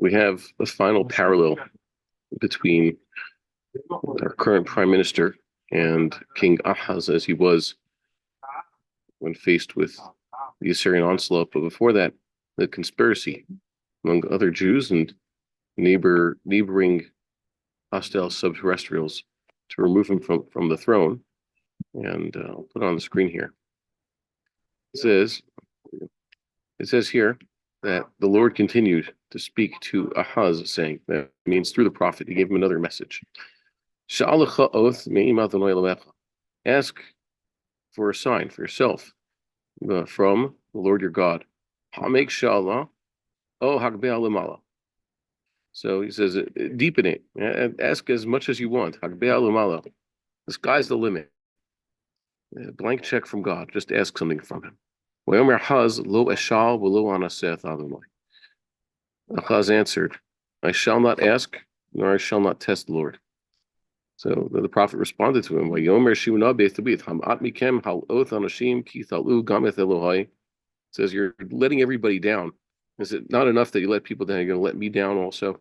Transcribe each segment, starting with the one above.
we have a final parallel between our current prime minister and King Achaz as he was when faced with the Assyrian onslaught. But before that, the conspiracy among other Jews and neighboring hostile subterrestrials to remove him from the throne. And I'll put it on the screen here. It says here that the Lord continued to speak to Ahaz, saying, that means through the prophet, he gave him another message. Ask for a sign for yourself from the Lord your God. So he says, deepen it. Ask as much as you want. The sky's the limit. A blank check from God. Just ask something from him. Achaz answered, I shall not ask, nor I shall not test the Lord. So the prophet responded to him, says, you're letting everybody down. Is it not enough that you let people down? You're going to let me down also?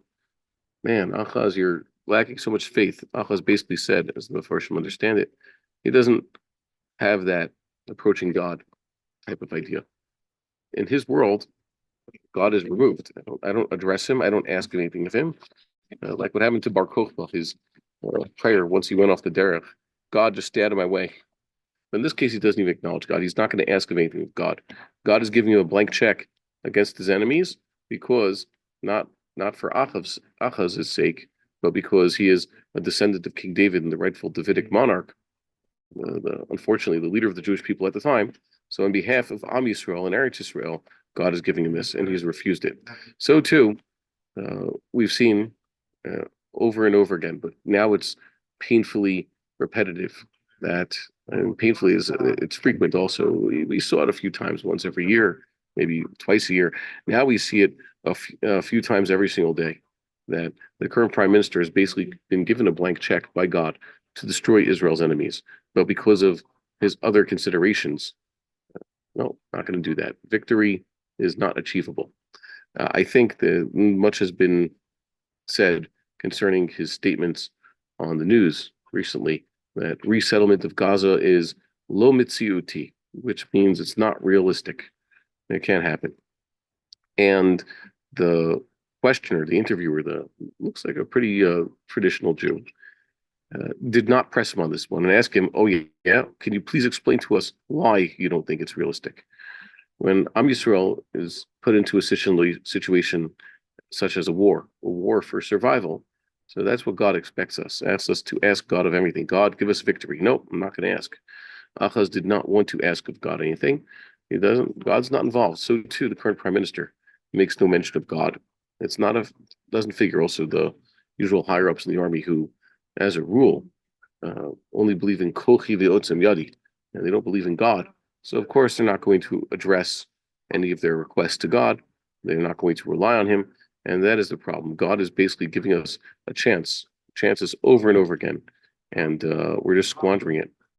Man, Achaz, you're lacking so much faith. Achaz basically said, as the Mepharshim understand it, he doesn't have that approaching God type of idea. In his world, God is removed. I don't address him. I don't ask anything of him. Like what happened to Bar Kokhba, his prayer once he went off the derech. God just stayed out of my way. But in this case, he doesn't even acknowledge God. He's not going to ask of anything of God. God is giving him a blank check against his enemies because not for Achaz's sake, but because he is a descendant of King David and the rightful Davidic monarch, unfortunately the leader of the Jewish people at the time. So on behalf of Am Yisrael and Eretz Yisrael, God is giving him this, and he's refused it. So too, we've seen over and over again, but now it's painfully repetitive. And painfully it's frequent also. We saw it a few times, once every year, maybe twice a year. Now we see it a few times every single day, that the current prime minister has basically been given a blank check by God to destroy Israel's enemies. But because of his other considerations, no, not going to do that. Victory is not achievable. I think that much has been said concerning his statements on the news recently, that resettlement of Gaza is lo mitziuti, which means it's not realistic. It can't happen. And the questioner, the interviewer, looks like a pretty traditional Jew, did not press him on this one and ask him, oh yeah, can you please explain to us why you don't think it's realistic? When Am Yisrael is put into a situation such as a war for survival, so that's what God expects us. Asks us to ask God of everything. God, give us victory. Nope, I'm not going to ask. Achaz did not want to ask of God anything. He doesn't. God's not involved. So too, the current prime minister makes no mention of God. It's not doesn't figure. Also, the usual higher ups in the army who, as a rule, only believe in kochi ve'otzem yadi, and they don't believe in God. So of course they're not going to address any of their requests to God. They're not going to rely on him, and that is the problem. God is basically giving us chances over and over again, and we're just squandering it.